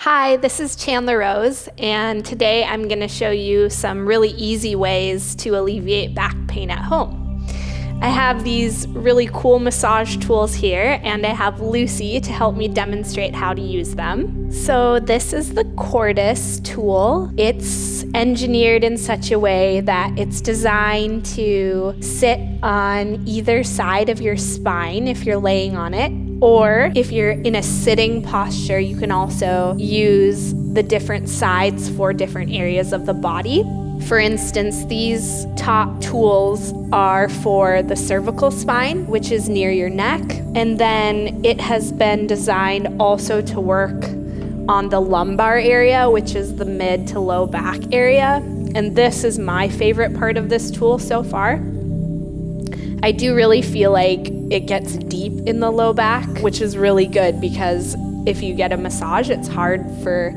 Hi, this is Chandler Rose, and today I'm going to show you some really easy ways to alleviate back pain at home. I have these really cool massage tools here, and I have Lucy to help me demonstrate how to use them. So this is the Cordus tool. It's engineered in such a way that it's designed to sit on either side of your spine if you're laying on it, or if you're in a sitting posture, you can also use the different sides for different areas of the body. For instance, these top tools are for the cervical spine, which is near your neck, and then it has been designed also to work on the lumbar area, which is the mid to low back area. And this is my favorite part of this tool so far. I do really feel like it gets deep in the low back, which is really good because if you get a massage, it's hard for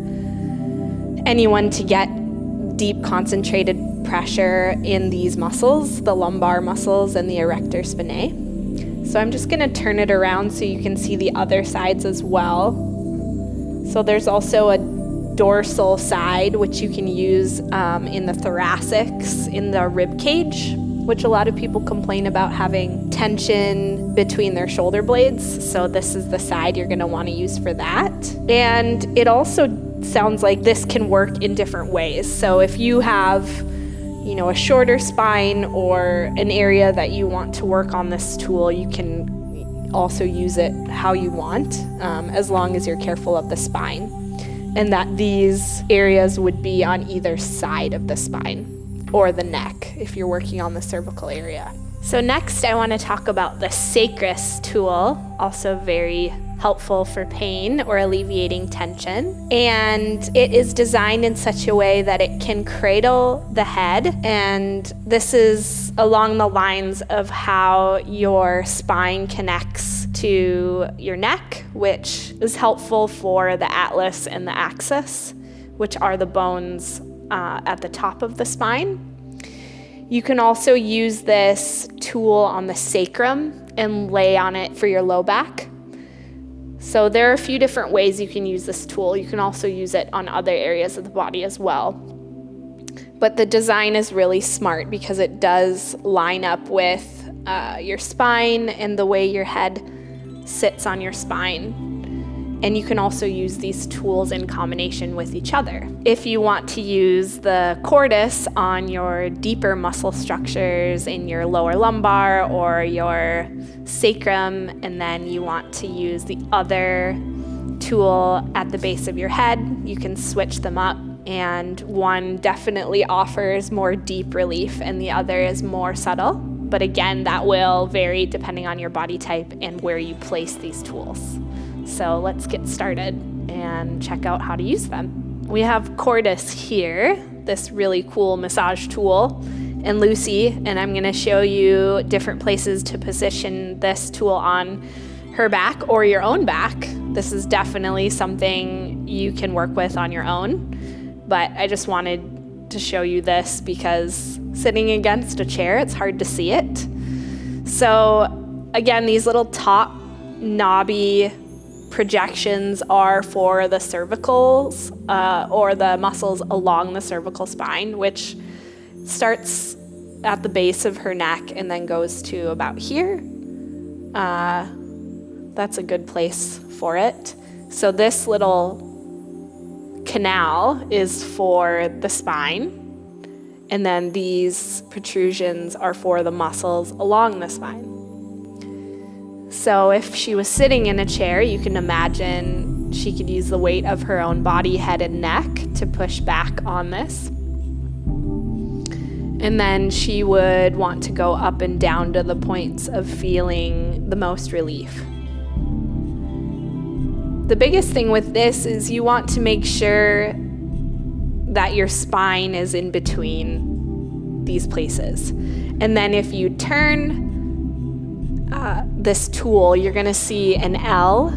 anyone to get deep concentrated pressure in these muscles, the lumbar muscles and the erector spinae. So I'm just going to turn it around so you can see the other sides as well. So there's also a dorsal side, which you can use in the thoracics, in the rib cage, which a lot of people complain about having tension between their shoulder blades. So this is the side you're going to want to use for that. And it also sounds like this can work in different ways. So if you have, a shorter spine or an area that you want to work on this tool, you can also use it how you want, as long as you're careful of the spine. And that these areas would be on either side of the spine or the neck if you're working on the cervical area. So next I want to talk about the Sacrus tool, also very helpful for pain or alleviating tension. And it is designed in such a way that it can cradle the head. And this is along the lines of how your spine connects to your neck, which is helpful for the atlas and the axis, which are the bones at the top of the spine. You can also use this tool on the sacrum and lay on it for your low back. So there are a few different ways you can use this tool. You can also use it on other areas of the body as well. But the design is really smart because it does line up with your spine and the way your head sits on your spine. And you can also use these tools in combination with each other. If you want to use the Cordus on your deeper muscle structures in your lower lumbar or your sacrum, and then you want to use the other tool at the base of your head, you can switch them up. And one definitely offers more deep relief and the other is more subtle. But again, that will vary depending on your body type and where you place these tools. So let's get started and check out how to use them. We have Cordus here, this really cool massage tool, and Lucy, and I'm going to show you different places to position this tool on her back or your own back. This is definitely something you can work with on your own, but I just wanted to show you this because sitting against a chair, it's hard to see it. So again, these little top knobby projections are for the cervicals or the muscles along the cervical spine, which starts at the base of her neck and then goes to about here. That's a good place for it. So this little canal is for the spine, and then these protrusions are for the muscles along the spine. So if she was sitting in a chair, you can imagine she could use the weight of her own body, head, and neck to push back on this. And then she would want to go up and down to the points of feeling the most relief. The biggest thing with this is you want to make sure that your spine is in between these places. And then if you turn this tool, you're going to see an L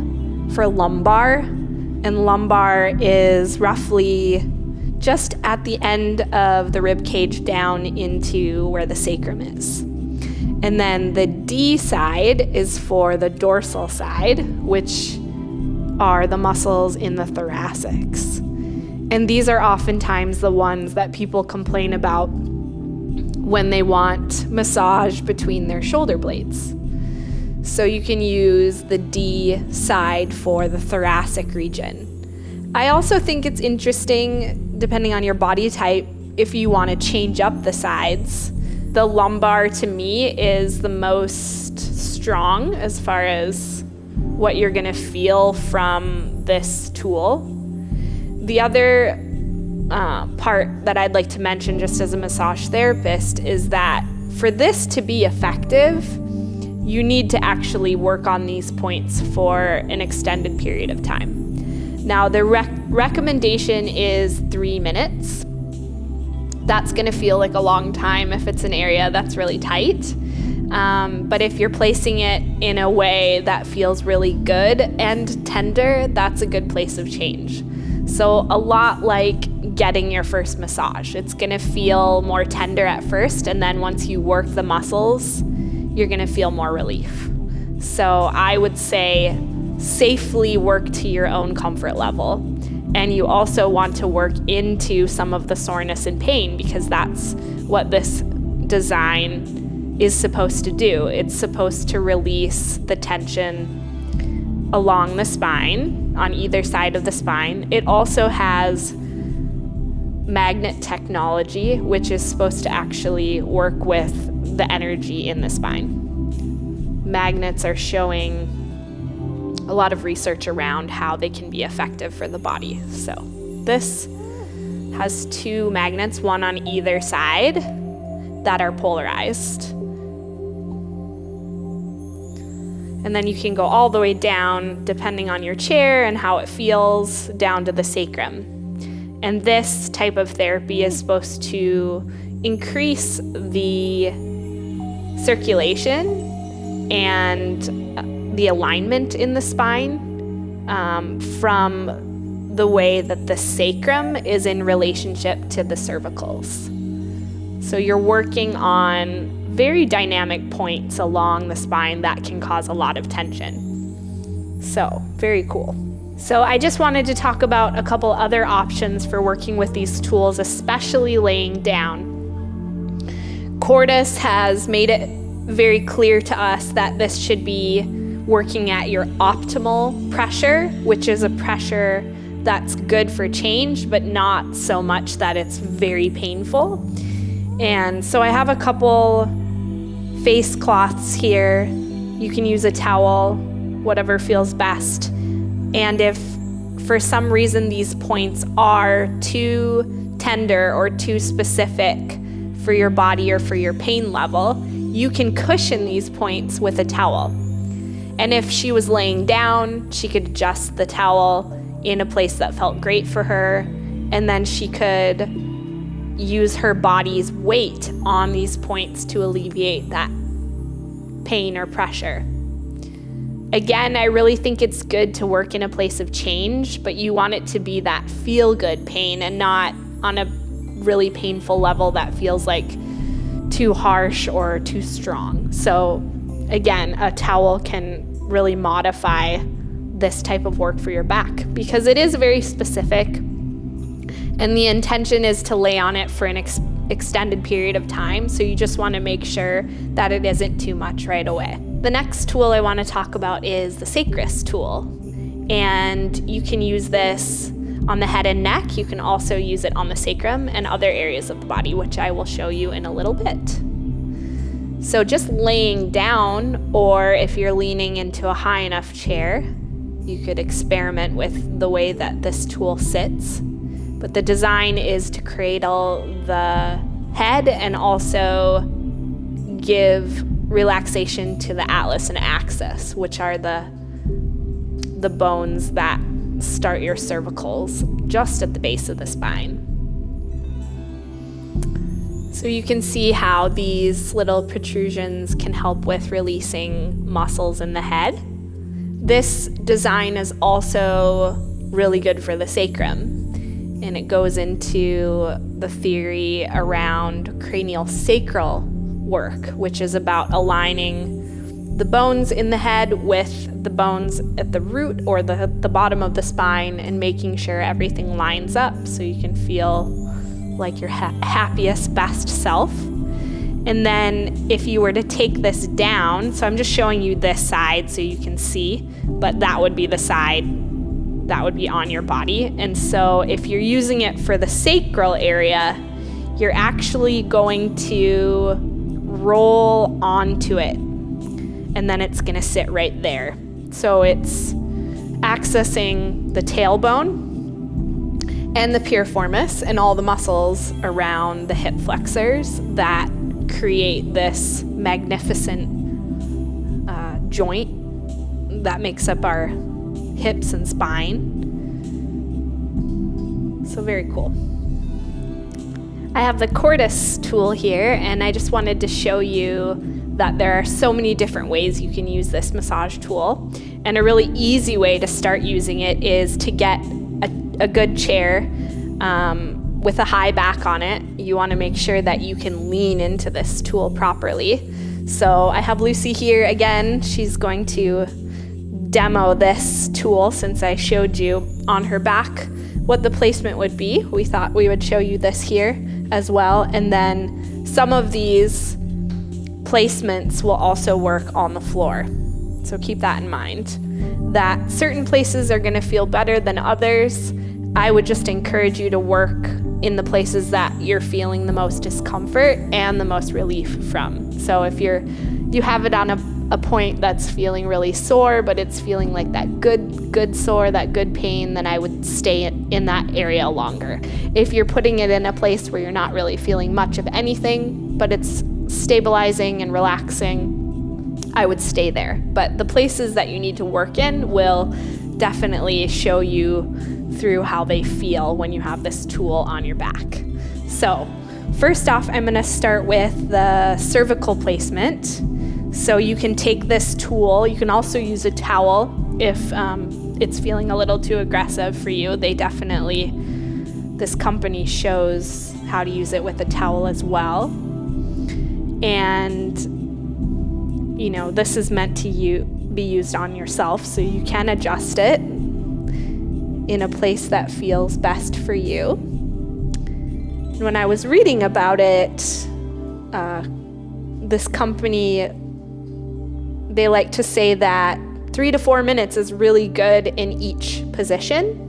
for lumbar, and lumbar is roughly just at the end of the rib cage down into where the sacrum is. And then the D side is for the dorsal side, which are the muscles in the thoracics. And these are oftentimes the ones that people complain about when they want massage between their shoulder blades. So you can use the D side for the thoracic region. I also think it's interesting, depending on your body type, if you want to change up the sides. The lumbar, to me, is the most strong as far as what you're going to feel from this tool. The other part that I'd like to mention just as a massage therapist is that for this to be effective, you need to actually work on these points for an extended period of time. Now, the recommendation is 3 minutes. That's going to feel like a long time if it's an area that's really tight. But if you're placing it in a way that feels really good and tender, that's a good place of change. So a lot like getting your first massage. It's going to feel more tender at first, and then once you work the muscles, you're going to feel more relief. So I would say safely work to your own comfort level. And you also want to work into some of the soreness and pain, because that's what this design is supposed to do. It's supposed to release the tension along the spine, on either side of the spine. It also has magnet technology, which is supposed to actually work with the energy in the spine. Magnets are showing a lot of research around how they can be effective for the body. So this has 2 magnets, one on either side, that are polarized. And then you can go all the way down, depending on your chair and how it feels, down to the sacrum. And this type of therapy is supposed to increase the circulation and the alignment in the spine from the way that the sacrum is in relationship to the cervicals. So you're working on very dynamic points along the spine that can cause a lot of tension. So, very cool. So I just wanted to talk about a couple other options for working with these tools, especially laying down. Cordus has made it very clear to us that this should be working at your optimal pressure, which is a pressure that's good for change, but not so much that it's very painful. And so I have a couple face cloths here. You can use a towel, whatever feels best. And if for some reason these points are too tender or too specific for your body or for your pain level, you can cushion these points with a towel. And if she was laying down, she could adjust the towel in a place that felt great for her, and then she could use her body's weight on these points to alleviate that pain or pressure. Again, I really think it's good to work in a place of change, but you want it to be that feel-good pain and not on a really painful level that feels like too harsh or too strong. So again, a towel can really modify this type of work for your back because it is very specific, and the intention is to lay on it for an extended period of time, so you just want to make sure that it isn't too much right away. The next tool I want to talk about is the Sacrus tool, and you can use this on the head and neck. You can also use it on the sacrum and other areas of the body, which I will show you in a little bit. So just laying down, or if you're leaning into a high enough chair, you could experiment with the way that this tool sits. But the design is to cradle the head and also give relaxation to the atlas and axis, which are the bones that start your cervicals just at the base of the spine. So you can see how these little protrusions can help with releasing muscles in the head. This design is also really good for the sacrum. And it goes into the theory around cranial sacral work, which is about aligning the bones in the head with the bones at the root or the bottom of the spine, and making sure everything lines up so you can feel like your happiest, best self. And then if you were to take this down, so I'm just showing you this side so you can see, but that would be the side that would be on your body. And so if you're using it for the sacral area, you're actually going to roll onto it, and then it's gonna sit right there. So it's accessing the tailbone and the piriformis and all the muscles around the hip flexors that create this magnificent joint that makes up our hips and spine. So very cool. I have the Cordus tool here, and I just wanted to show you that there are so many different ways you can use this massage tool. And a really easy way to start using it is to get a good chair with a high back on it. You want to make sure that you can lean into this tool properly. So I have Lucy here again. She's going to demo this tool since I showed you on her back what the placement would be. We thought we would show you this here as well. And then some of these placements will also work on the floor. So keep that in mind, that certain places are going to feel better than others. I would just encourage you to work in the places that you're feeling the most discomfort and the most relief from. So if you have it on a point that's feeling really sore, but it's feeling like that good sore, that good pain, then I would stay in that area longer. If you're putting it in a place where you're not really feeling much of anything, but it's stabilizing and relaxing, I would stay there. But the places that you need to work in will definitely show you through how they feel when you have this tool on your back. So first off, I'm going to start with the cervical placement. So you can take this tool. You can also use a towel if it's feeling a little too aggressive for you. This company shows how to use it with a towel as well. And, this is meant to be used on yourself, so you can adjust it in a place that feels best for you. And when I was reading about it, this company, they like to say that 3 to 4 minutes is really good in each position.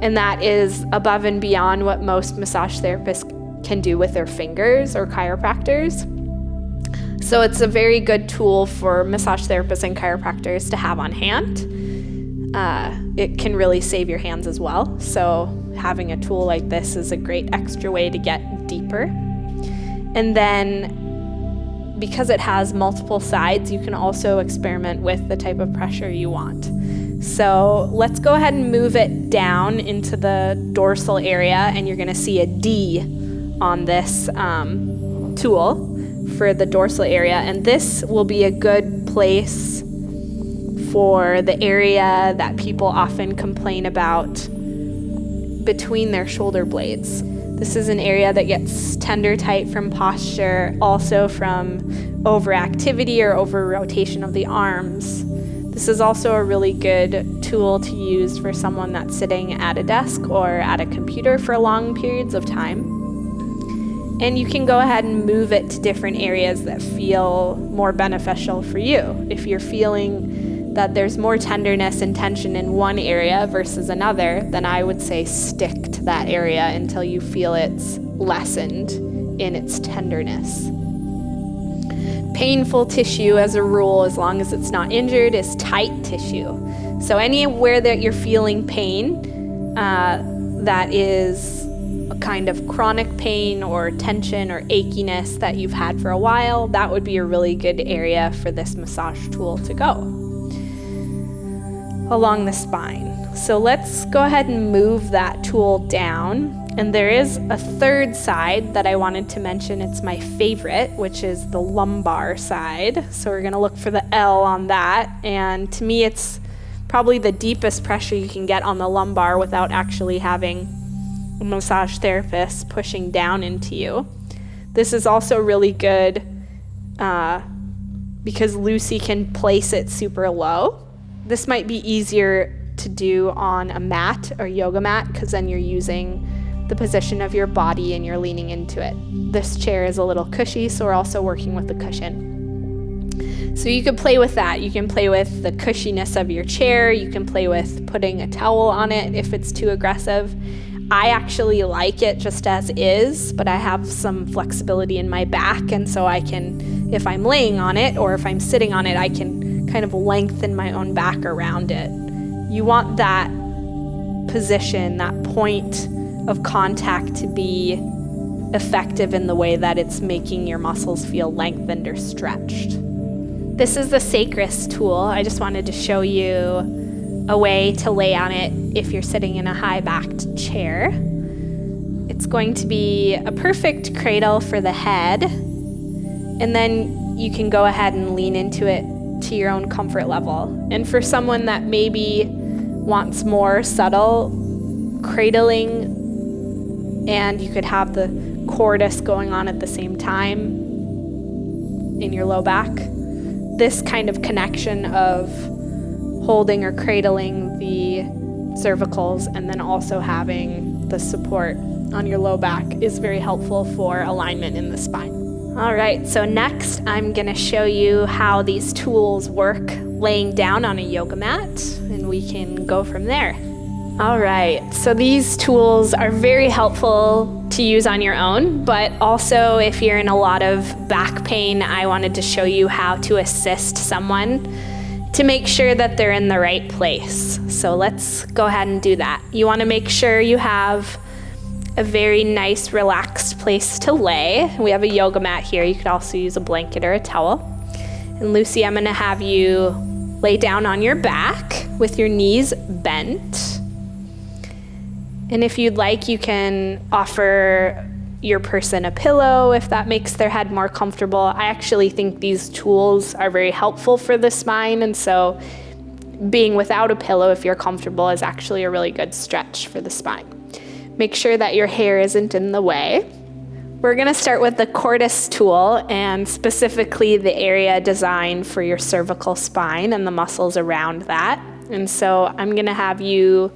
And that is above and beyond what most massage therapists can do with their fingers or chiropractors. So it's a very good tool for massage therapists and chiropractors to have on hand. It can really save your hands as well. So having a tool like this is a great extra way to get deeper. And then because it has multiple sides, you can also experiment with the type of pressure you want. So let's go ahead and move it down into the dorsal area, and you're going to see a D on this tool for the dorsal area. And this will be a good place for the area that people often complain about between their shoulder blades. This is an area that gets tender tight from posture, also from overactivity or over rotation of the arms. This is also a really good tool to use for someone that's sitting at a desk or at a computer for long periods of time. And you can go ahead and move it to different areas that feel more beneficial for you. If you're feeling that there's more tenderness and tension in one area versus another, then I would say stick to that area until you feel it's lessened in its tenderness. Painful tissue, as a rule, as long as it's not injured, is tight tissue. So anywhere that you're feeling pain, that is a kind of chronic pain or tension or achiness that you've had for a while, that would be a really good area for this massage tool to go along the spine. So let's go ahead and move that tool down. And there is a third side that I wanted to mention. It's my favorite, which is the lumbar side. So we're going to look for the L on that. And to me, it's probably the deepest pressure you can get on the lumbar without actually having a massage therapist pushing down into you. This is also really good because Lucy can place it super low. This might be easier to do on a mat or yoga mat because then you're using the position of your body and you're leaning into it. This chair is a little cushy, so we're also working with the cushion. So you can play with that. You can play with the cushiness of your chair. You can play with putting a towel on it if it's too aggressive. I actually like it just as is, but I have some flexibility in my back, and so I can, if I'm laying on it or if I'm sitting on it, I can kind of lengthen my own back around it. You want that position, that point of contact to be effective in the way that it's making your muscles feel lengthened or stretched. This is the Sacrus tool. I just wanted to show you a way to lay on it if you're sitting in a high-backed chair. It's going to be a perfect cradle for the head, and then you can go ahead and lean into it to your own comfort level. And for someone that maybe wants more subtle cradling, and you could have the cordus going on at the same time in your low back, this kind of connection of holding or cradling the cervicals and then also having the support on your low back is very helpful for alignment in the spine. All right, so next I'm gonna show you how these tools work laying down on a yoga mat, and we can go from there. All right, so these tools are very helpful to use on your own, but also if you're in a lot of back pain, I wanted to show you how to assist someone to make sure that they're in the right place. So let's go ahead and do that. You wanna make sure you have a very nice, relaxed place to lay. We have a yoga mat here. You could also use a blanket or a towel. And Lucy, I'm gonna have you lay down on your back with your knees bent. And if you'd like, you can offer your person a pillow if that makes their head more comfortable. I actually think these tools are very helpful for the spine, and so being without a pillow, if you're comfortable, is actually a really good stretch for the spine. Make sure that your hair isn't in the way. We're gonna start with the Cordus tool, and specifically the area designed for your cervical spine and the muscles around that. And so I'm gonna have you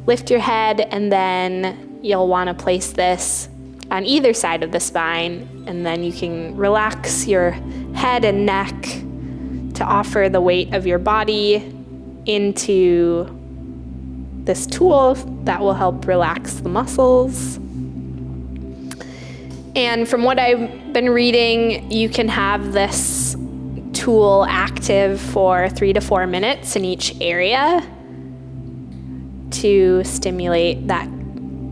lift your head, and then you'll wanna place this on either side of the spine, and then you can relax your head and neck to offer the weight of your body into this tool that will help relax the muscles. And from what I've been reading, you can have this tool active for 3 to 4 minutes in each area to stimulate that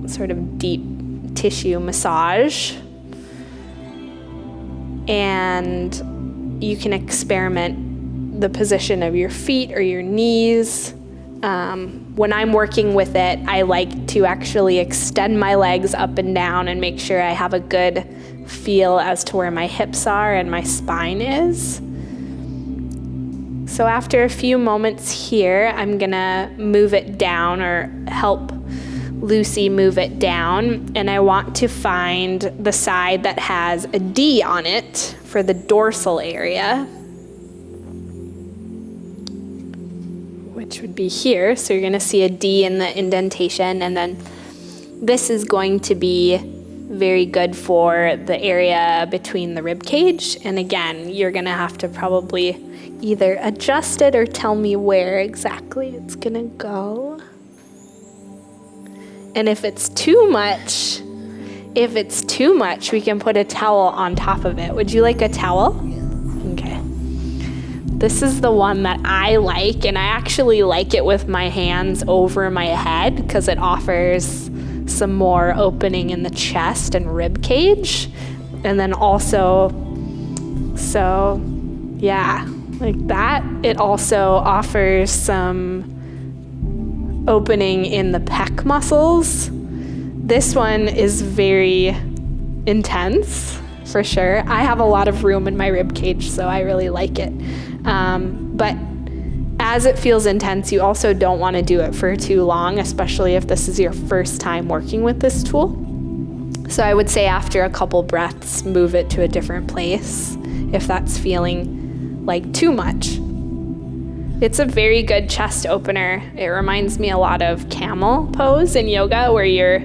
sort of deep tissue massage. And you can experiment the position of your feet or your knees. When I'm working with it, I like to actually extend my legs up and down and make sure I have a good feel as to where my hips are and my spine is. So after a few moments here, I'm gonna move it down or help Lucy move it down, and I want to find the side that has a D on it for the dorsal area, which would be here. So you're gonna see a D in the indentation, and then this is going to be very good for the area between the rib cage. And again, you're gonna have to probably either adjust it or tell me where exactly it's gonna go. And if it's too much, we can put a towel on top of it. Would you like a towel? Okay. This is the one that I like, and I actually like it with my hands over my head because it offers some more opening in the chest and rib cage. And then also, so yeah, like that. It also offers some opening in the pec muscles. This one is very intense for sure. I have a lot of room in my rib cage, so I really like it. But as it feels intense, you also don't want to do it for too long, especially if this is your first time working with this tool. So I would say after a couple breaths, move it to a different place if that's feeling like too much. It's a very good chest opener. It reminds me a lot of camel pose in yoga, where you're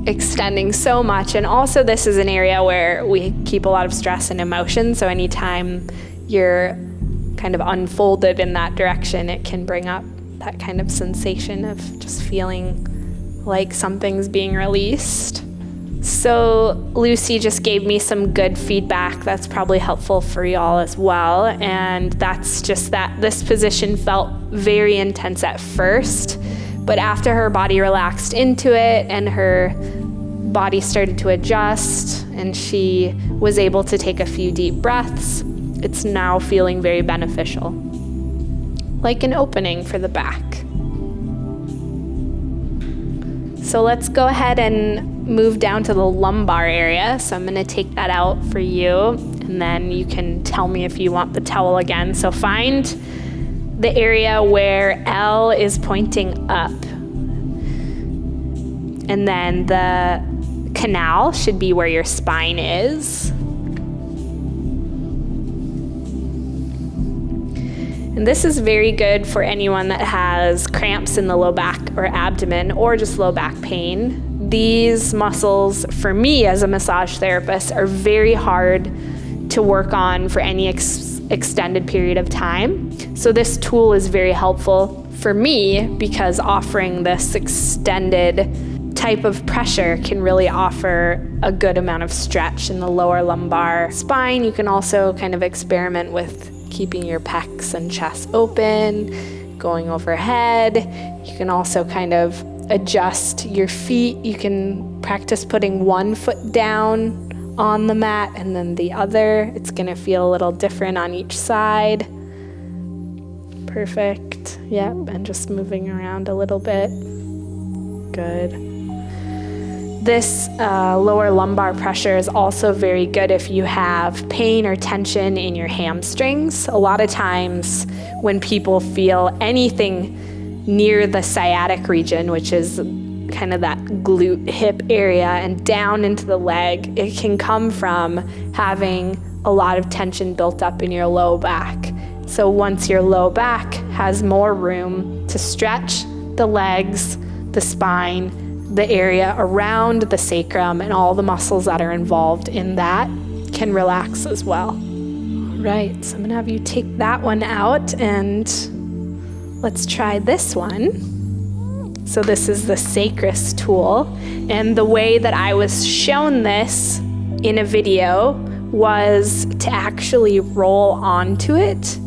extending so much. And also this is an area where we keep a lot of stress and emotion. So anytime you're kind of unfolded in that direction, it can bring up that kind of sensation of just feeling like something's being released. So Lucy just gave me some good feedback that's probably helpful for y'all as well. And that's just that this position felt very intense at first, but after her body relaxed into it and her body started to adjust and she was able to take a few deep breaths, it's now feeling very beneficial, like an opening for the back. So let's go ahead and move down to the lumbar area. So I'm going to take that out for you, and then you can tell me if you want the towel again. So find the area where L is pointing up, and then the canal should be where your spine is. And this is very good for anyone that has cramps in the low back or abdomen, or just low back pain. These muscles, for me as a massage therapist, are very hard to work on for any extended period of time. So this tool is very helpful for me because offering this extended type of pressure can really offer a good amount of stretch in the lower lumbar spine. You can also kind of experiment with keeping your pecs and chest open, going overhead. You can also kind of adjust your feet. You can practice putting one foot down on the mat and then the other. It's going to feel a little different on each side. Perfect. Yep, and just moving around a little bit. Good. This lower lumbar pressure is also very good if you have pain or tension in your hamstrings. A lot of times when people feel anything near the sciatic region, which is kind of that glute hip area, and down into the leg, it can come from having a lot of tension built up in your low back. So once your low back has more room to stretch the legs, the spine, the area around the sacrum, and all the muscles that are involved in that can relax as well. All right, so I'm gonna have you take that one out and let's try this one. So this is the Sacrus tool, and the way that I was shown this in a video was to actually roll onto it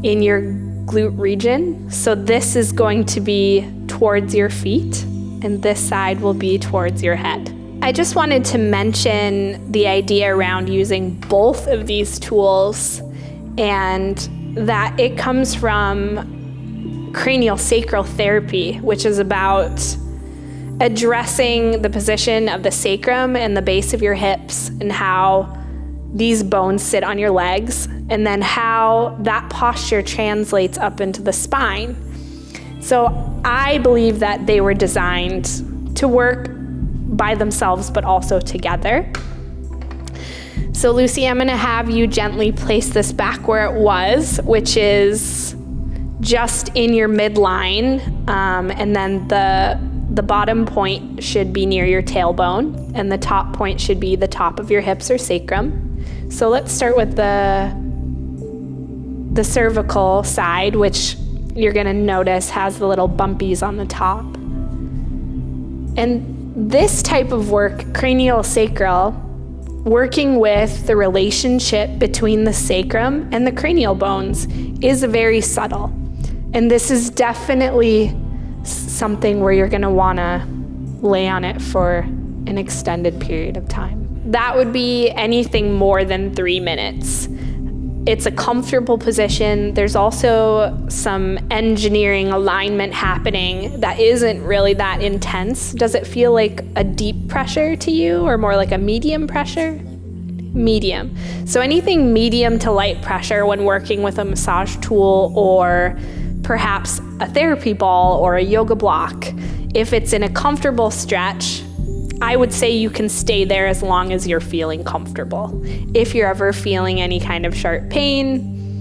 in your glute region. So this is going to be towards your feet, and this side will be towards your head. I just wanted to mention the idea around using both of these tools, and that it comes from cranial sacral therapy, which is about addressing the position of the sacrum and the base of your hips and how these bones sit on your legs, and then how that posture translates up into the spine. So I believe that they were designed to work by themselves, but also together. So Lucy, I'm gonna have you gently place this back where it was, which is just in your midline, and then the bottom point should be near your tailbone, and the top point should be the top of your hips or sacrum. So let's start with the cervical side, which you're gonna notice has the little bumpies on the top. And this type of work, craniosacral, working with the relationship between the sacrum and the cranial bones, is very subtle. And this is definitely something where you're gonna wanna lay on it for an extended period of time. That would be anything more than 3 minutes. It's a comfortable position. There's also some engineering alignment happening that isn't really that intense. Does it feel like a deep pressure to you, or more like a medium pressure? Medium. So anything medium to light pressure when working with a massage tool, or perhaps a therapy ball or a yoga block, if it's in a comfortable stretch, I would say you can stay there as long as you're feeling comfortable. If you're ever feeling any kind of sharp pain,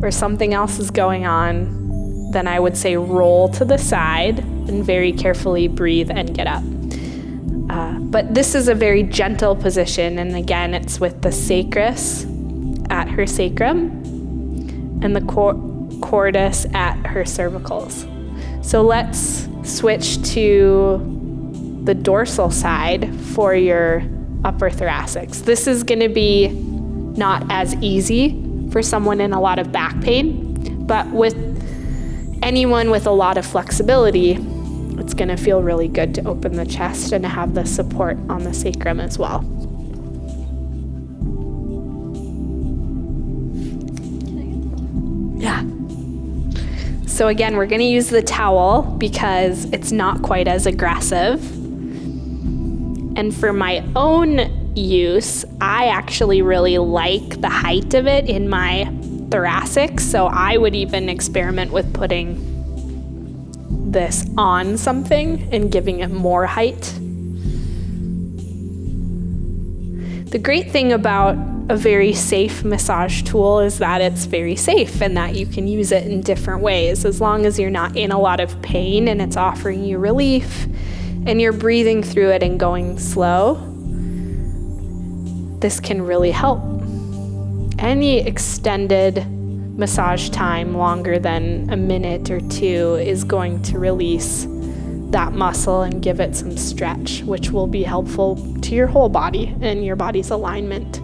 or something else is going on, then I would say roll to the side and very carefully breathe and get up. But this is a very gentle position, and again, it's with the sacrus at her sacrum and the cordus at her cervicals. So let's switch to the dorsal side for your upper thoracics. This is going to be not as easy for someone in a lot of back pain, but with anyone with a lot of flexibility, it's going to feel really good to open the chest and to have the support on the sacrum as well. Yeah. So again, we're going to use the towel because it's not quite as aggressive. And for my own use, I actually really like the height of it in my thoracic, so I would even experiment with putting this on something and giving it more height. The great thing about a very safe massage tool is that it's very safe and that you can use it in different ways as long as you're not in a lot of pain and it's offering you relief and you're breathing through it and going slow. This can really help. Any extended massage time longer than a minute or two is going to release that muscle and give it some stretch, which will be helpful to your whole body and your body's alignment.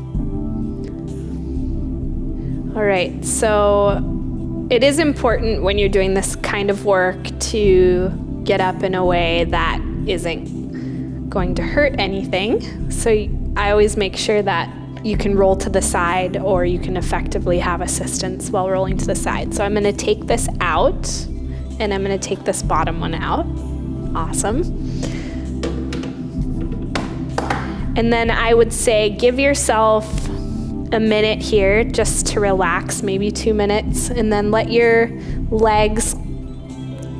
All right, so it is important when you're doing this kind of work to get up in a way that isn't going to hurt anything. So I always make sure that you can roll to the side or you can effectively have assistance while rolling to the side. So I'm going to take this out and I'm going to take this bottom one out. Awesome. And then I would say give yourself a minute here just to relax, maybe 2 minutes, and then let your legs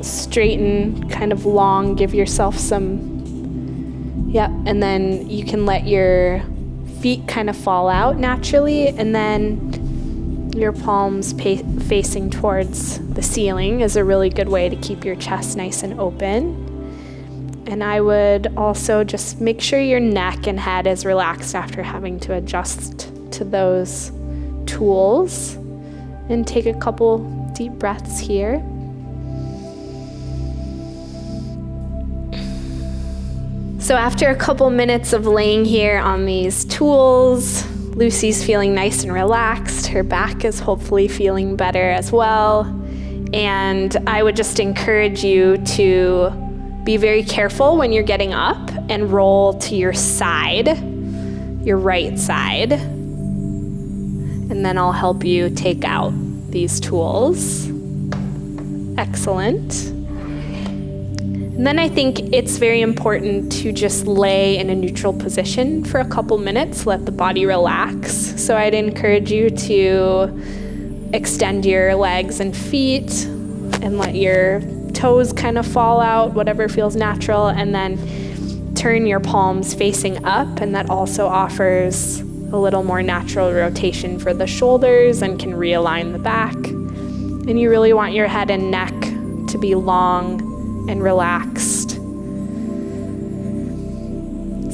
straighten kind of long, give yourself some, and then you can let your feet kind of fall out naturally, and then your palms facing towards the ceiling is a really good way to keep your chest nice and open. And I would also just make sure your neck and head is relaxed after having to adjust to those tools, and take a couple deep breaths here. So after a couple minutes of laying here on these tools, Lucy's feeling nice and relaxed. Her back is hopefully feeling better as well. And I would just encourage you to be very careful when you're getting up and roll to your side, your right side. And then I'll help you take out these tools. Excellent. And then I think it's very important to just lay in a neutral position for a couple minutes, let the body relax. So I'd encourage you to extend your legs and feet and let your toes kind of fall out, whatever feels natural, and then turn your palms facing up, and that also offers a little more natural rotation for the shoulders and can realign the back. And you really want your head and neck to be long and relaxed.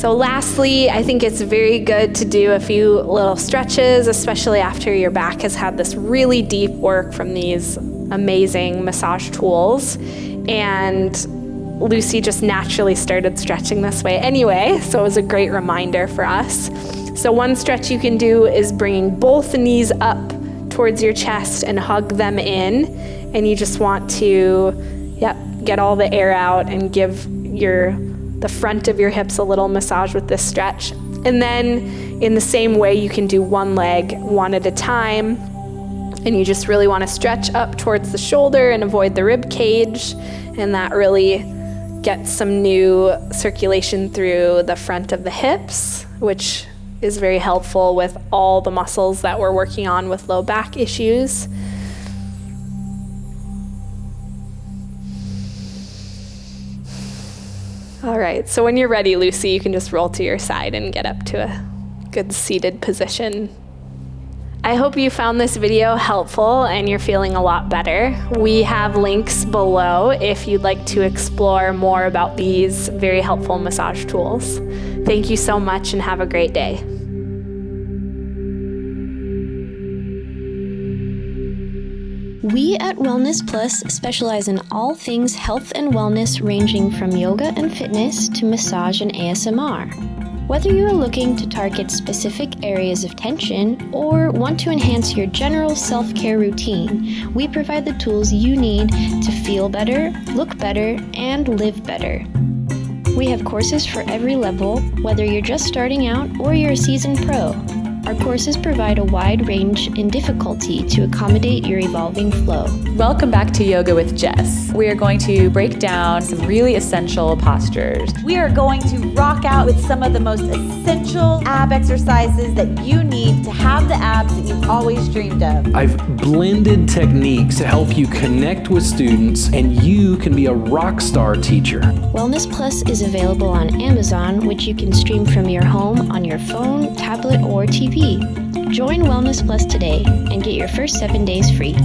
So lastly, I think it's very good to do a few little stretches, especially after your back has had this really deep work from these amazing massage tools. And Lucy just naturally started stretching this way anyway, so it was a great reminder for us. So one stretch you can do is bringing both knees up towards your chest and hug them in, and you just want to get all the air out and give the front of your hips a little massage with this stretch. And then in the same way, you can do one leg one at a time, and you just really want to stretch up towards the shoulder and avoid the rib cage, and that really gets some new circulation through the front of the hips, which is very helpful with all the muscles that we're working on with low back issues. All right, so when you're ready, Lucy, you can just roll to your side and get up to a good seated position. I hope you found this video helpful and you're feeling a lot better. We have links below if you'd like to explore more about these very helpful massage tools. Thank you so much and have a great day. We at WellnessPlus specialize in all things health and wellness, ranging from yoga and fitness to massage and ASMR. Whether you are looking to target specific areas of tension or want to enhance your general self-care routine, we provide the tools you need to feel better, look better, and live better. We have courses for every level, whether you're just starting out or you're a seasoned pro. Our courses provide a wide range in difficulty to accommodate your evolving flow. Welcome back to Yoga with Jess. We are going to break down some really essential postures. We are going to rock out with some of the most essential ab exercises that you need to have the abs that you've always dreamed of. I've blended techniques to help you connect with students, and you can be a rock star teacher. WellnessPlus is available on Amazon, which you can stream from your home on your phone, tablet, or TV. Join WellnessPlus today and get your first 7 days free.